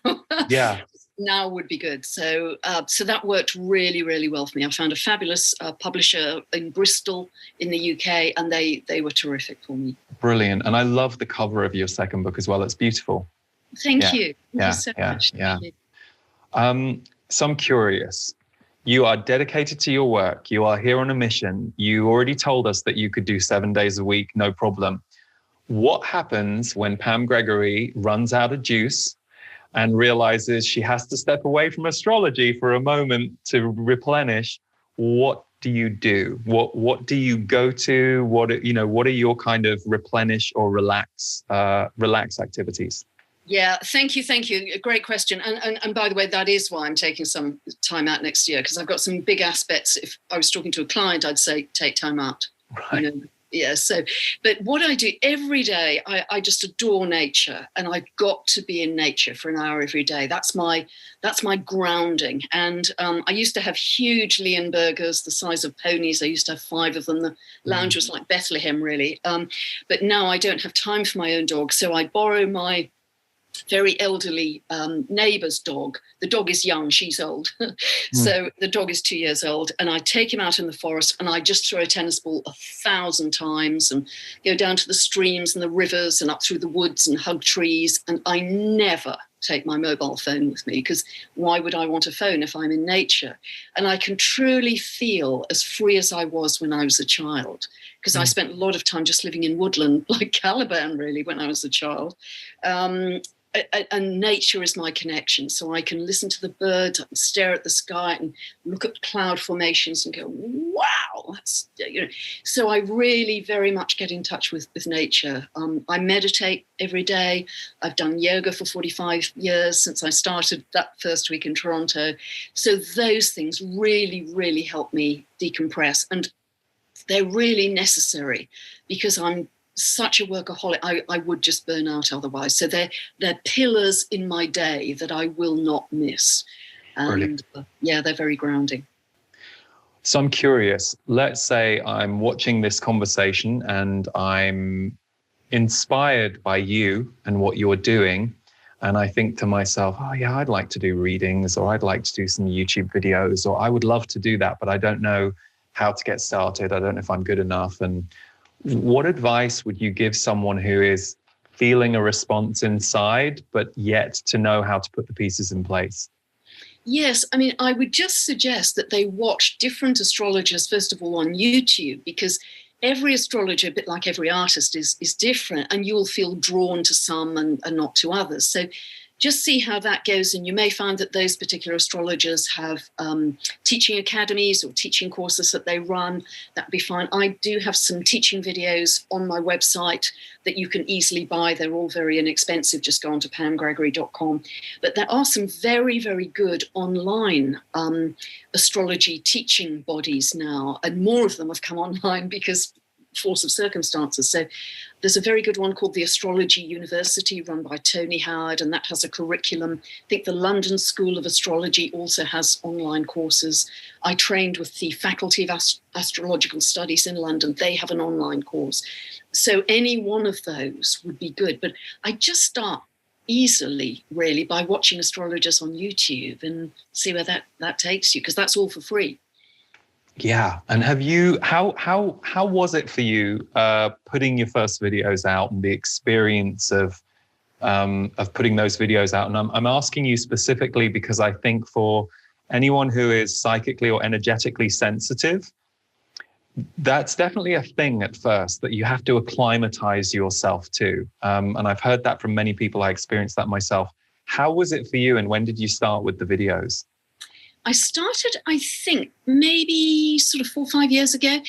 S1: Yeah.
S2: Now would be good. So that worked really, really well for me. I found a fabulous publisher in Bristol in the UK, and they were terrific for me.
S1: Brilliant. And I love the cover of your second book as well. It's beautiful.
S2: Thank you. Thank you so much.
S1: So I'm curious. You are dedicated to your work. You are here on a mission. You already told us that you could do 7 days a week, no problem. What happens when Pam Gregory runs out of juice and realizes she has to step away from astrology for a moment to replenish? What do you do? What do you go to? What are your kind of replenish or relax activities?
S2: Yeah, thank you. A great question. And by the way, that is why I'm taking some time out next year, because I've got some big aspects. If I was talking to a client, I'd say take time out.
S1: Right.
S2: Yeah. So, but what I do every day, I just adore nature, and I've got to be in nature for an hour every day. That's my grounding. And I used to have huge Leonbergers, the size of ponies. I used to have 5 of them. The lounge was like Bethlehem, really. But now I don't have time for my own dog, so I borrow my very elderly neighbour's dog. The dog is young, she's old. So the dog is 2 years old, and I take him out in the forest and I just throw a tennis ball 1,000 times and go down to the streams and the rivers and up through the woods and hug trees. And I never take my mobile phone with me, because why would I want a phone if I'm in nature? And I can truly feel as free as I was when I was a child, because I spent a lot of time just living in woodland, like Caliban, really, when I was a child. And nature is my connection. So I can listen to the birds, I can stare at the sky and look at cloud formations and go, wow, that's, So I really very much get in touch with nature. I meditate every day. I've done yoga for 45 years since I started that first week in Toronto. So those things really, really help me decompress. And they're really necessary, because I'm such a workaholic. I would just burn out otherwise. So they're pillars in my day that I will not miss. And yeah, they're very grounding.
S1: So I'm curious, let's say I'm watching this conversation and I'm inspired by you and what you're doing. And I think to myself, oh yeah, I'd like to do readings, or I'd like to do some YouTube videos, or I would love to do that, but I don't know how to get started. I don't know if I'm good enough. And what advice would you give someone who is feeling a response inside, but yet to know how to put the pieces in place?
S2: Yes, I mean, I would just suggest that they watch different astrologers, first of all, on YouTube, because every astrologer, a bit like every artist, is different, and you'll feel drawn to some and not to others. So just see how that goes. And you may find that those particular astrologers have teaching academies or teaching courses that they run. That'd be fine. I do have some teaching videos on my website that you can easily buy. They're all very inexpensive. Just go on to pamgregory.com. But there are some very, very good online astrology teaching bodies now. And more of them have come online because force of circumstances. So there's a very good one called the Astrology University, run by Tony Howard, and that has a curriculum. I think the London School of Astrology also has online courses. I trained with the Faculty of Astrological Studies in London. They have an online course. So any one of those would be good. But I just start easily, really, by watching astrologers on YouTube and see where that takes you, because that's all for free.
S1: Yeah. And have you, how was it for you putting your first videos out and the experience of putting those videos out? And I'm asking you specifically because I think for anyone who is psychically or energetically sensitive, that's definitely a thing at first that you have to acclimatize yourself to. And I've heard that from many people. I experienced that myself. How was it for you? And when did you start with the videos?
S2: I started, I think, maybe sort of 4 or 5 years ago.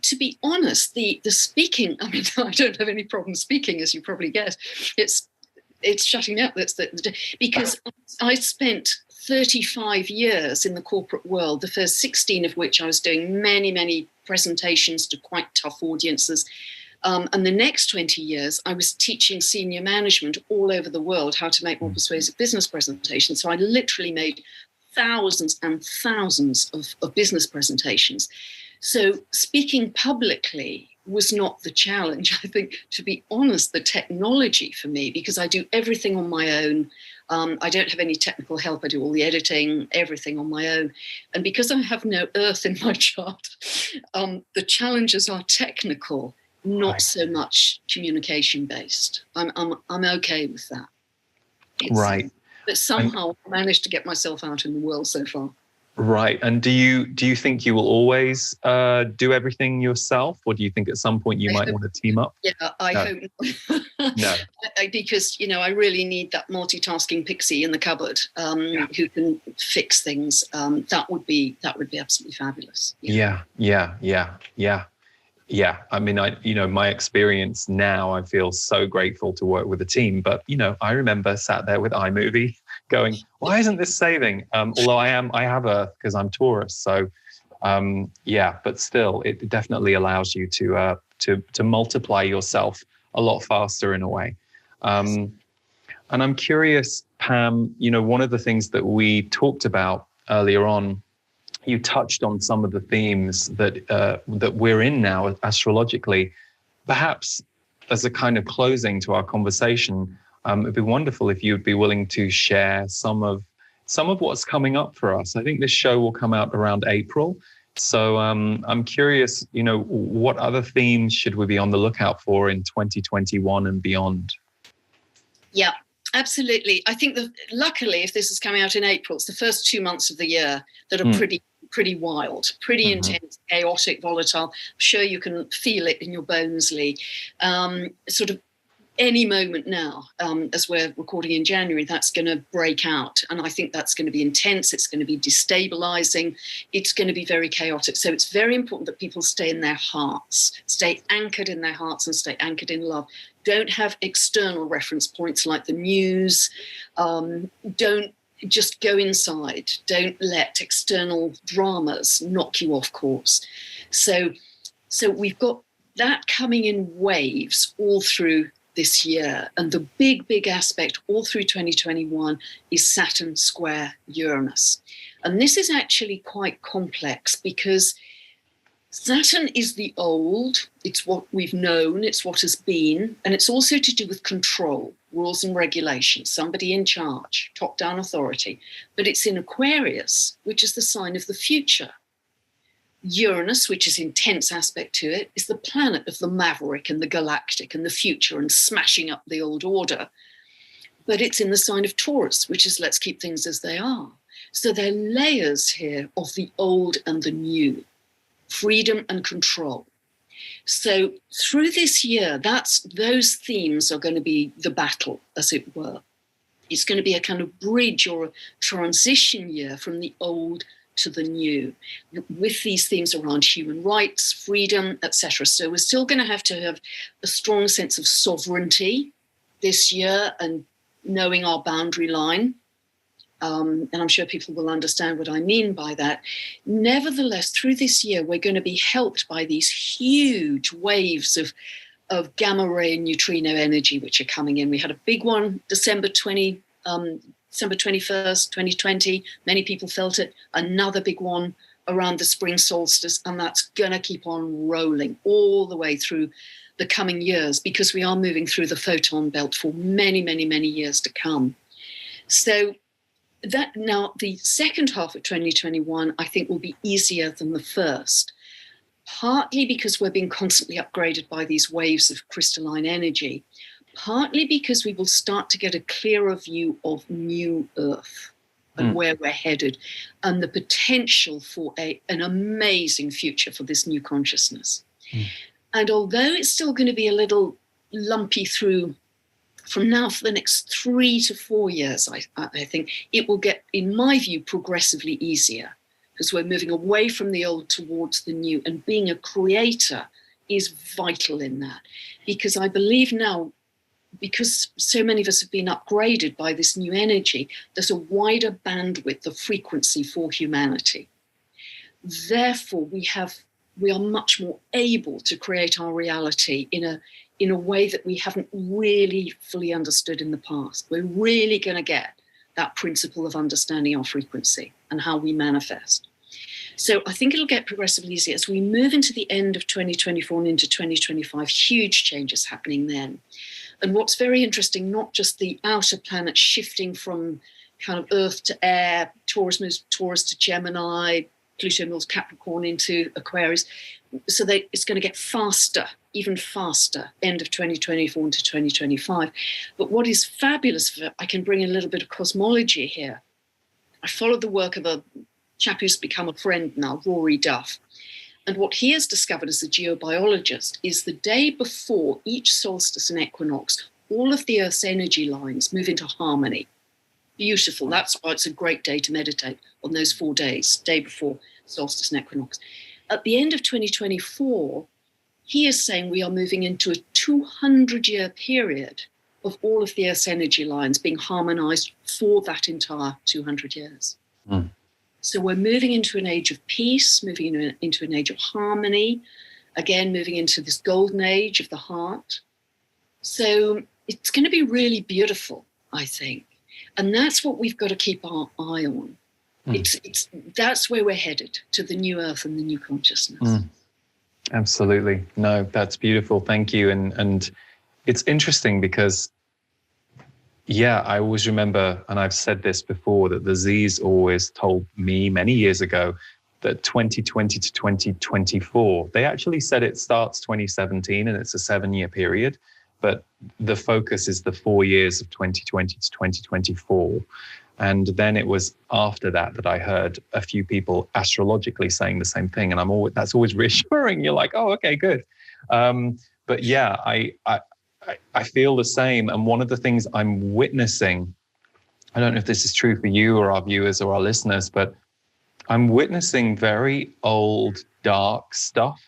S2: To be honest, the speaking, I mean, I don't have any problem speaking, as you probably guess. It's shutting up. Because I spent 35 years in the corporate world, the first 16 of which I was doing many, many presentations to quite tough audiences. And the next 20 years, I was teaching senior management all over the world how to make more persuasive business presentations. So I literally made thousands and thousands of business presentations. So speaking publicly was not the challenge. I think, to be honest, the technology for me, because I do everything on my own. I don't have any technical help. I do all the editing, everything on my own. And because I have no earth in my chart, the challenges are technical, not so much communication based. I'm okay with that.
S1: Right.
S2: But somehow I managed to get myself out in the world so far.
S1: Right. And do you think you will always do everything yourself, or do you think at some point you might want to team up?
S2: Yeah, I hope not.
S1: No.
S2: Because, I really need that multitasking pixie in the cupboard who can fix things. That would be absolutely fabulous.
S1: Yeah. I mean, my experience now, I feel so grateful to work with a team. But, I remember sat there with iMovie going, why isn't this saving? Although I have Earth because I'm Taurus. So, but still, it definitely allows you to multiply yourself a lot faster in a way. And I'm curious, Pam, one of the things that we talked about earlier on, you touched on some of the themes that we're in now astrologically. Perhaps as a kind of closing to our conversation, it'd be wonderful if you'd be willing to share some of what's coming up for us. I think this show will come out around April. So I'm curious, what other themes should we be on the lookout for in 2021 and beyond? Yeah.
S2: Absolutely. I think that luckily, if this is coming out in April, it's the first 2 months of the year that are pretty wild, pretty intense, chaotic, volatile. I'm sure you can feel it in your bones, Lee. Sort of any moment now, as we're recording in January, that's going to break out. And I think that's going to be intense. It's going to be destabilizing. It's going to be very chaotic. So it's very important that people stay in their hearts, stay anchored in their hearts and stay anchored in love. Don't have external reference points like the news. Don't just go inside. Don't let external dramas knock you off course. So we've got that coming in waves all through this year. And the big aspect all through 2021 is Saturn square Uranus. And this is actually quite complex because Saturn is the old, it's what we've known, it's what has been, and it's also to do with control, rules and regulations, somebody in charge, top-down authority. But it's in Aquarius, which is the sign of the future. Uranus, which is intense aspect to it, is the planet of the maverick and the galactic and the future and smashing up the old order. But it's in the sign of Taurus, which is let's keep things as they are. So there are layers here of the old and the new. Freedom and control. So through this year, those themes are going to be the battle, as it were. It's going to be a kind of bridge or a transition year from the old to the new, with these themes around human rights, freedom, etc. So we're still going to have a strong sense of sovereignty this year and knowing our boundary line. And I'm sure people will understand what I mean by that. Nevertheless, through this year, we're going to be helped by these huge waves of gamma ray and neutrino energy, which are coming in. We had a big one, December 21st, 2020. Many people felt it. Another big one around the spring solstice, and that's going to keep on rolling all the way through the coming years because we are moving through the photon belt for many, many, many years to come. So that now the second half of 2021, I think, will be easier than the first, partly because we're being constantly upgraded by these waves of crystalline energy, partly because we will start to get a clearer view of new Earth and where we're headed and the potential for an amazing future for this new consciousness. And although it's still going to be a little lumpy through from now for the next 3 to 4 years, I think it will get, in my view, progressively easier because we're moving away from the old towards the new, and being a creator is vital in that. Because I believe now, because so many of us have been upgraded by this new energy, there's a wider bandwidth of frequency for humanity. Therefore, we are much more able to create our reality in a way that we haven't really fully understood in the past. We're really going to get that principle of understanding our frequency and how we manifest. So I think it'll get progressively easier. As we move into the end of 2024 and into 2025, huge changes happening then. And what's very interesting, not just the outer planets shifting from kind of Earth to air, Taurus moves Taurus to Gemini, Pluto moves Capricorn into Aquarius, so that it's going to get faster, even faster, end of 2024 into 2025. But what is fabulous, I can bring a little bit of cosmology here. I followed the work of a chap who's become a friend now, Rory Duff. And what he has discovered as a geobiologist is the day before each solstice and equinox, all of the Earth's energy lines move into harmony. Beautiful. That's why it's a great day to meditate on those 4 days, day before solstice and equinox. At the end of 2024, he is saying we are moving into a 200-year period of all of the Earth's energy lines being harmonized for that entire 200 years. So we're moving into an age of peace, moving into an age of harmony, again, moving into this golden age of the heart. So it's going to be really beautiful, I think. And that's what we've got to keep our eye on. That's where we're headed, to the new Earth and the new consciousness.
S1: Absolutely. No, that's beautiful. Thank you. And it's interesting because, yeah, I always remember, and I've said this before, that the Z's always told me many years ago that 2020 to 2024, they actually said it starts 2017 and it's a 7-year period, but the focus is the 4 years of 2020 to 2024. And then it was after that I heard a few people astrologically saying the same thing. And that's always reassuring. You're like, oh, okay, good. But yeah, I feel the same. And one of the things I'm witnessing, I don't know if this is true for you or our viewers or our listeners, but I'm witnessing very old, dark stuff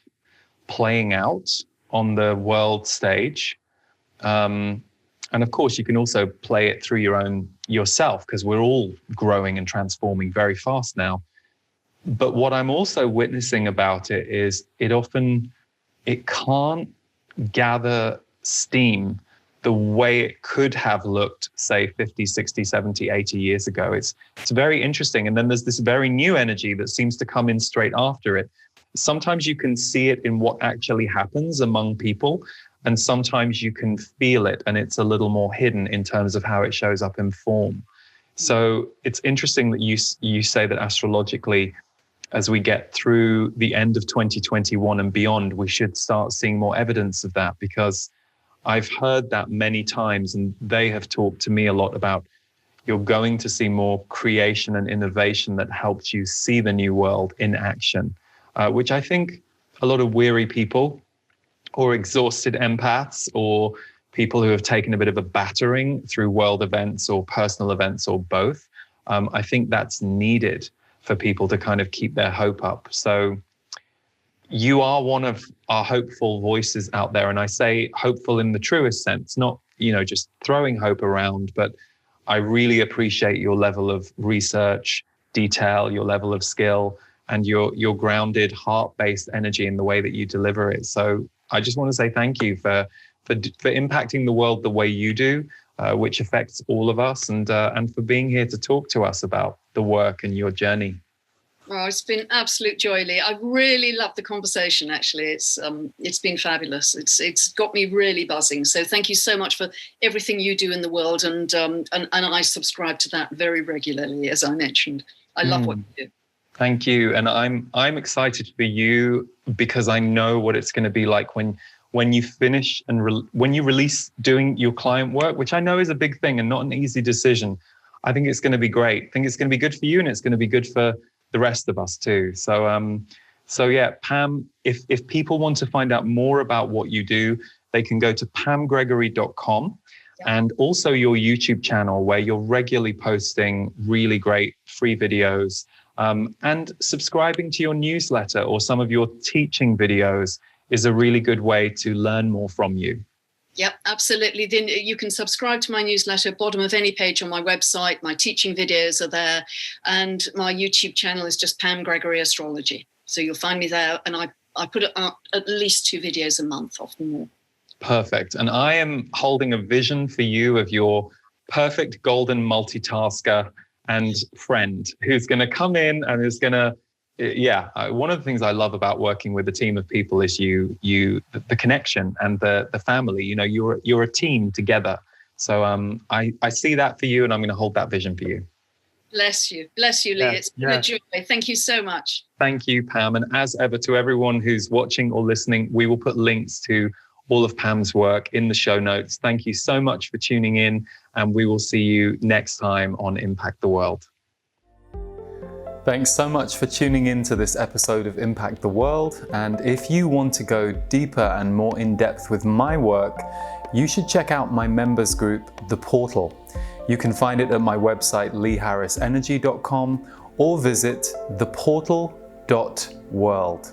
S1: playing out on the world stage. And of course, you can also play it through yourself, because we're all growing and transforming very fast now. But what I'm also witnessing about it is it often it can't gather steam the way it could have looked, say, 50, 60, 70, 80 years ago. It's very interesting. And then there's this very new energy that seems to come in straight after it. Sometimes you can see it in what actually happens among people, and sometimes you can feel it, and it's a little more hidden in terms of how it shows up in form. So it's interesting that you say that astrologically, as we get through the end of 2021 and beyond, we should start seeing more evidence of that, because I've heard that many times, and they have talked to me a lot about you're going to see more creation and innovation that helps you see the new world in action, which I think a lot of weary people or exhausted empaths or people who have taken a bit of a battering through world events or personal events or both, I think that's needed for people to kind of keep their hope up. So you are one of our hopeful voices out there. And I say hopeful in the truest sense, not, just throwing hope around, but I really appreciate your level of research, detail, your level of skill, and your grounded, heart-based energy in the way that you deliver it. So I just want to say thank you for impacting the world the way you do, which affects all of us, and for being here to talk to us about the work and your journey.
S2: Oh, it's been absolute joy, Lee. I really loved the conversation. Actually, it's been fabulous. It's got me really buzzing. So thank you so much for everything you do in the world, and I subscribe to that very regularly, as I mentioned. I love what you do.
S1: Thank you, and I'm excited for you, because I know what it's going to be like when you finish and when you release doing your client work, which I know is a big thing and not an easy decision. I think it's going to be great. I think it's going to be good for you, and it's going to be good for the rest of us too. So yeah, Pam, if people want to find out more about what you do, they can go to pamgregory.com, and also your YouTube channel, where you're regularly posting really great free videos, and subscribing to your newsletter or some of your teaching videos is a really good way to learn more from you.
S2: Yep, absolutely. Then you can subscribe to my newsletter, bottom of any page on my website. My teaching videos are there, and my YouTube channel is just Pam Gregory Astrology. So you'll find me there, and I put out at least 2 videos a month, often more.
S1: Perfect. And I am holding a vision for you of your perfect golden multitasker and friend who's going to come in and is going to, one of the things I love about working with a team of people is the connection and the family. You're a team together. So I see that for you, and I'm going to hold that vision for you.
S2: Bless you, Lee. Yeah, it's been a joy. Thank you so much.
S1: Thank you, Pam. And as ever, to everyone who's watching or listening, we will put links to all of Pam's work in the show notes. Thank you so much for tuning in, and we will see you next time on Impact the World. Thanks so much for tuning in to this episode of Impact the World. And if you want to go deeper and more in depth with my work, you should check out my members group, The Portal. You can find it at my website, leeharrisenergy.com, or visit theportal.world.